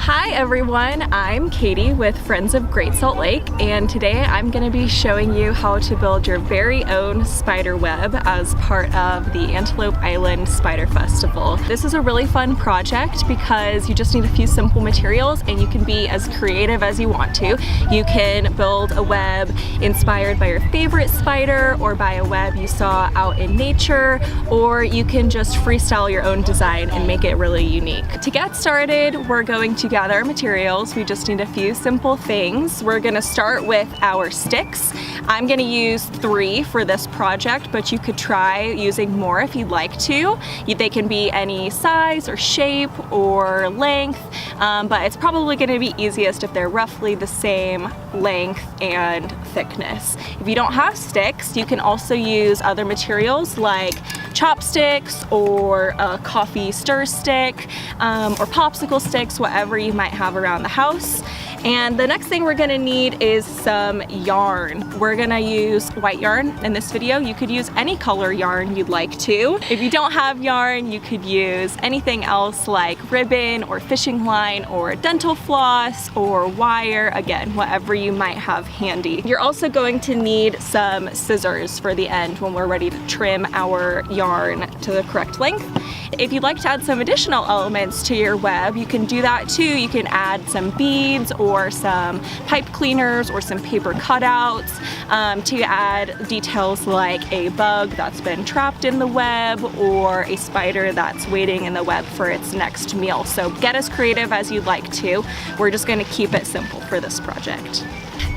Hi everyone, I'm Katie with Friends of Great Salt Lake, and today I'm going to be showing you how to build your very own spider web as part of the Antelope Island Spider Festival. This is a really fun project because you just need a few simple materials and you can be as creative as you want to. You can build a web inspired by your favorite spider or by a web you saw out in nature, or you can just freestyle your own design and make it really unique. To get started, we're going to gather our materials. We just need a few simple things. We're gonna start with our sticks. I'm gonna use 3 for this project, but you could try using more if you'd like to. They can be any size or shape or length, but it's probably gonna be easiest if they're roughly the same length and thickness. If you don't have sticks, you can also use other materials like chopsticks or a coffee stir stick or popsicle sticks, whatever you might have around the house. And the next thing we're gonna need is some yarn. We're gonna use white yarn in this video. You could use any color yarn you'd like to. If you don't have yarn, you could use anything else like ribbon or fishing line or dental floss or wire, again, whatever you might have handy. You're also going to need some scissors for the end when we're ready to trim our yarn to the correct length. If you'd like to add some additional elements to your web, you can do that too. You can add some beads or some pipe cleaners or some paper cutouts to add details like a bug that's been trapped in the web or a spider that's waiting in the web for its next meal. So get as creative as you'd like to. We're just going to keep it simple for this project.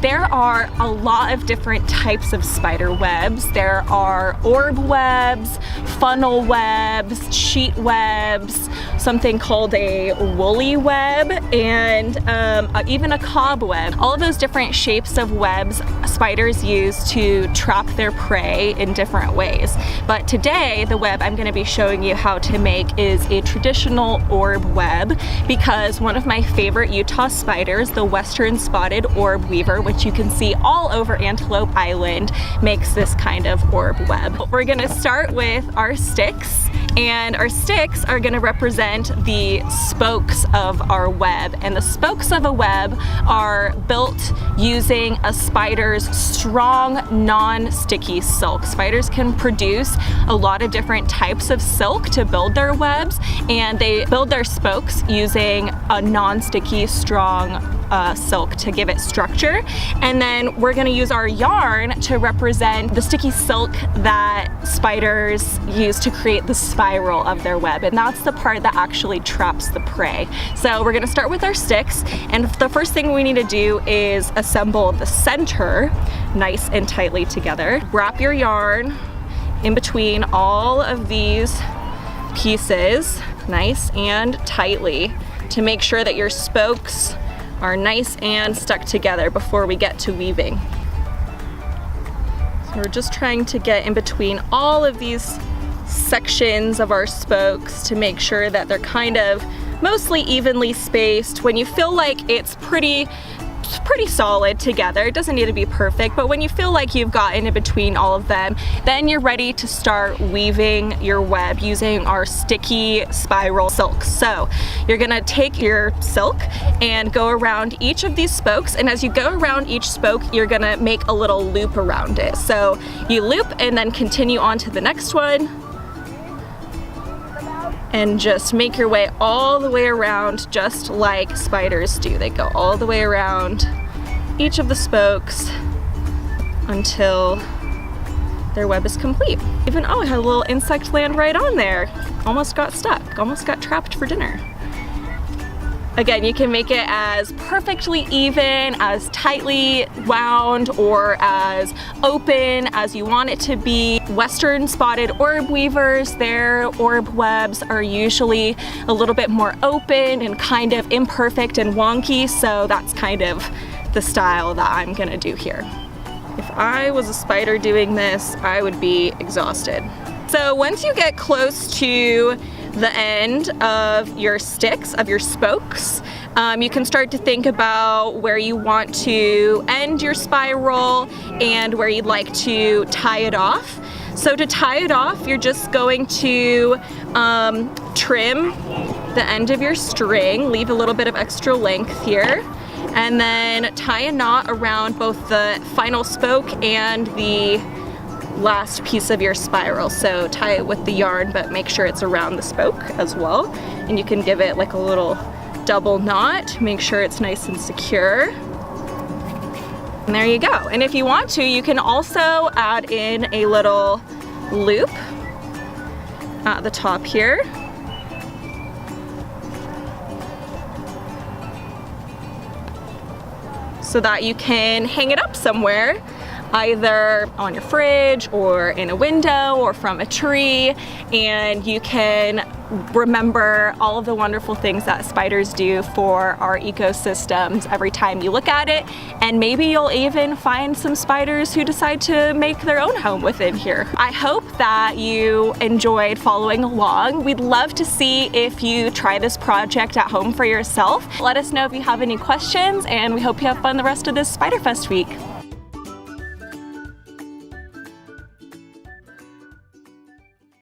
There are a lot of different types of spider webs. There are orb webs, funnel webs, sheet webs, something called a woolly web, and even a cobweb. All of those different shapes of webs spiders use to trap their prey in different ways. But today, the web I'm going to be showing you how to make is a traditional orb web, because one of my favorite Utah spiders, the western spotted orb weaver, which you can see all over Antelope Island, makes this kind of orb web. We're gonna start with our sticks, and our sticks are gonna represent the spokes of our web. And the spokes of a web are built using a spider's strong, non-sticky silk. Spiders can produce a lot of different types of silk to build their webs, and they build their spokes using a non-sticky, strong silk to give it structure. And then we're going to use our yarn to represent the sticky silk that spiders use to create the spiral of their web, and that's the part that actually traps the prey. So we're going to start with our sticks, and the first thing we need to do is assemble the center nice and tightly together. Wrap your yarn in between all of these pieces nice and tightly to make sure that your spokes are nice and stuck together before we get to weaving. So we're just trying to get in between all of these sections of our spokes to make sure that they're kind of mostly evenly spaced. When you feel like it's pretty solid together, it doesn't need to be perfect, but when you feel like you've gotten in between all of them, then you're ready to start weaving your web using our sticky spiral silk. So you're gonna take your silk and go around each of these spokes, and as you go around each spoke, you're gonna make a little loop around it. So you loop and then continue on to the next one, and just make your way all the way around just like spiders do. They go all the way around each of the spokes until their web is complete. Even, oh, I had a little insect land right on there. Almost got stuck, almost got trapped for dinner. Again, you can make it as perfectly even, as tightly wound, or as open as you want it to be. Western spotted orb weavers, their orb webs are usually a little bit more open and kind of imperfect and wonky, so that's kind of the style that I'm gonna do here. If I was a spider doing this, I would be exhausted. So once you get close to the end of your sticks, of your spokes, you can start to think about where you want to end your spiral and where you'd like to tie it off. So to tie it off, you're just going to trim the end of your string, leave a little bit of extra length here, and then tie a knot around both the final spoke and the last piece of your spiral. So tie it with the yarn, but make sure it's around the spoke as well. And you can give it like a little double knot, make sure it's nice and secure. And there you go. And if you want to, you can also add in a little loop at the top here. So that you can hang it up somewhere, either on your fridge or in a window or from a tree, and you can remember all of the wonderful things that spiders do for our ecosystems every time you look at it. And maybe you'll even find some spiders who decide to make their own home within here. I hope that you enjoyed following along. We'd love to see if you try this project at home for yourself. Let us know if you have any questions, and we hope you have fun the rest of this Spider Fest week.